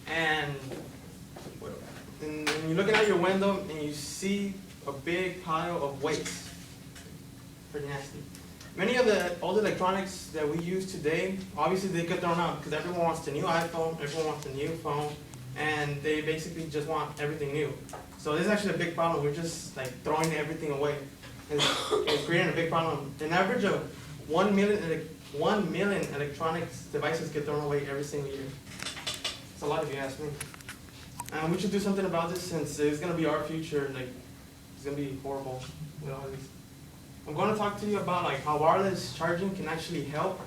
and you're looking out your window and you see a big pile of waste. Pretty nasty. Many of the old electronics that we use today, obviously they get thrown out because everyone wants the new iPhone, everyone wants the new phone, and they basically just want everything new. So this is actually a big problem. We're just like throwing everything away. It's creating a big problem. An average of 1 million electronics devices get thrown away every single year. It's a lot if you ask me. And we should do something about this since it's going to be our future. Like, it's going to be horrible with all this. I'm going to talk to you about like how wireless charging can actually help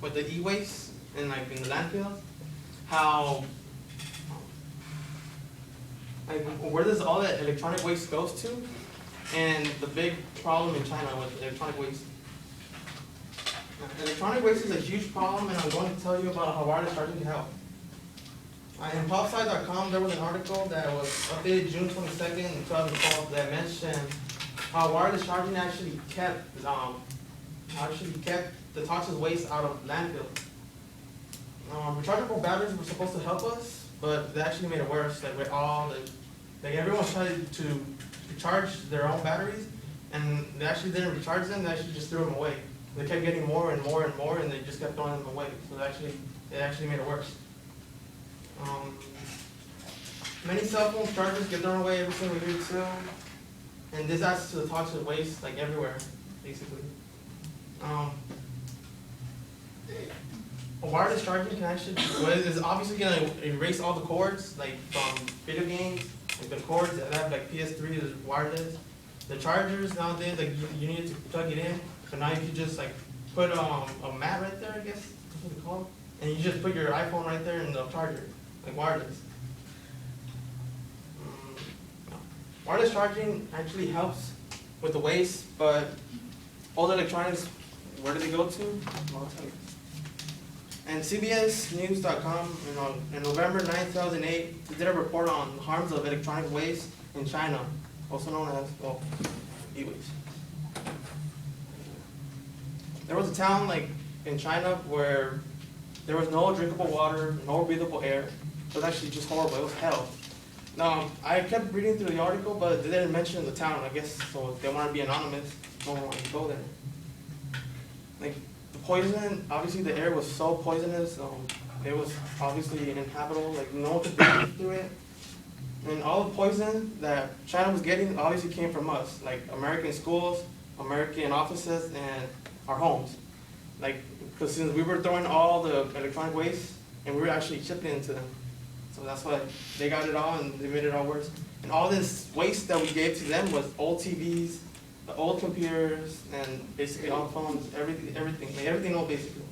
with the e-waste and like in the landfills. How, like, where does all that electronic waste goes to, and the big problem in China with electronic waste. Electronic waste is a huge problem, and I'm going to tell you about how wireless charging can help. In popsci.com, there was an article that was updated June 22nd, 2012 that mentioned how wireless charging actually kept the toxic waste out of landfills. Rechargeable batteries were supposed to help us, but they actually made it worse. Like with all everyone tried to recharge their own batteries, and they actually didn't recharge them. They actually just threw them away. They kept getting more and more and more, and they just kept throwing them away. So it actually made it worse. Many cell phone chargers get thrown away every single year too, and this adds to the toxic waste like everywhere, basically. Wireless charging can actually, is obviously going to erase all the cords, like from video games, like the cords that have like PS3 is wireless. The chargers nowadays, like you need to plug it in, so now you can just like put a mat right there, I guess that's what they call it, and you just put your iPhone right there in the charger, like wireless. Wireless charging actually helps with the waste, but all the electronics, where do they go to? Well, I'll tell you. And CBSNews.com, in November 9, 2008, they did a report on harms of electronic waste in China, also known as, e-waste. There was a town like in China where there was no drinkable water, no breathable air. It was actually just horrible. It was hell. Now, I kept reading through the article, but they didn't mention the town, I guess, so they want to be anonymous. No one wanted to go there. Like, the poison, obviously the air was so poisonous, it was obviously inhabitable, like no one could breathe through it. And all the poison that China was getting obviously came from us, like American schools, American offices, and our homes. Like, because since we were throwing all the electronic waste, and we were actually shipping it to them. So that's why they got it all, and they made it all worse. And all this waste that we gave to them was old TVs, the old computers, and basically all phones, everything old basically.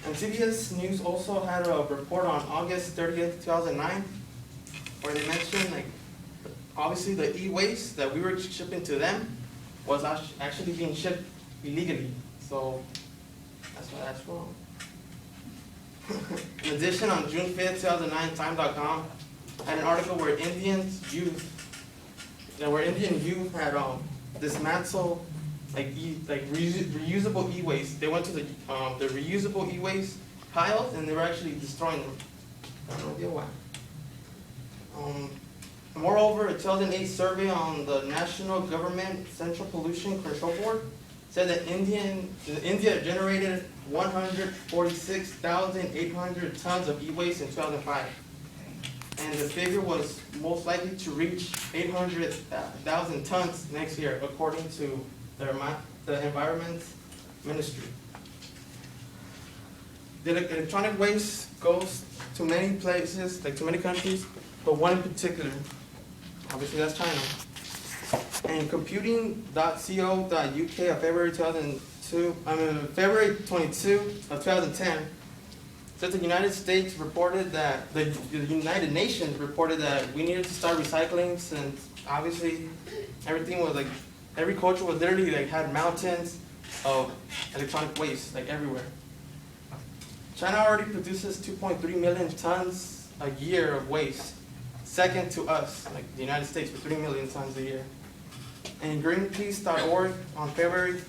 And CBS News also had a report on August 30th, 2009, where they mentioned like, obviously the e-waste that we were shipping to them was actually being shipped illegally. So that's why that's wrong. In addition, on June 5th, 2009, Time.com had an article where Indian youth had dismantled reusable e-waste. They went to the reusable e-waste piles and they were actually destroying them. I have no idea why. Moreover, a 2008 survey on the National Government Central Pollution Control Board said that India generated 146,800 tons of e-waste in 2005. And the figure was most likely to reach 800,000 tons next year, according to the Environment Ministry. The electronic waste goes to many places, like to many countries, but one in particular, obviously that's China. And computing.co.uk of February 22 of 2010 said the United States reported that the United Nations reported that we needed to start recycling, since obviously everything was like, every culture was literally like had mountains of electronic waste like everywhere. China already produces 2.3 million tons a year of waste, second to us, like the United States, with 3 million tons a year. And Greenpeace.org on February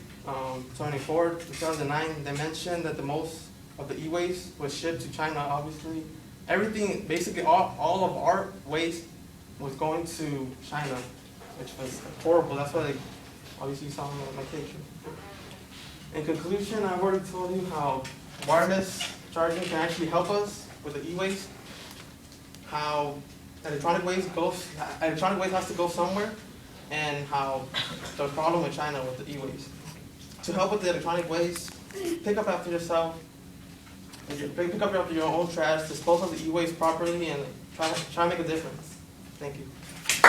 24, 2009, they mentioned that the most of the e-waste was shipped to China, obviously, everything, basically all of our waste was going to China, which was horrible. That's why they obviously saw me on my picture. In conclusion, I've already told you how wireless charging can actually help us with the e-waste, how electronic waste has to go somewhere, and how the problem with China with the e-waste. To help with the electronic waste, pick up after yourself, pick up after your own trash, dispose of the e-waste properly, and try to make a difference. Thank you.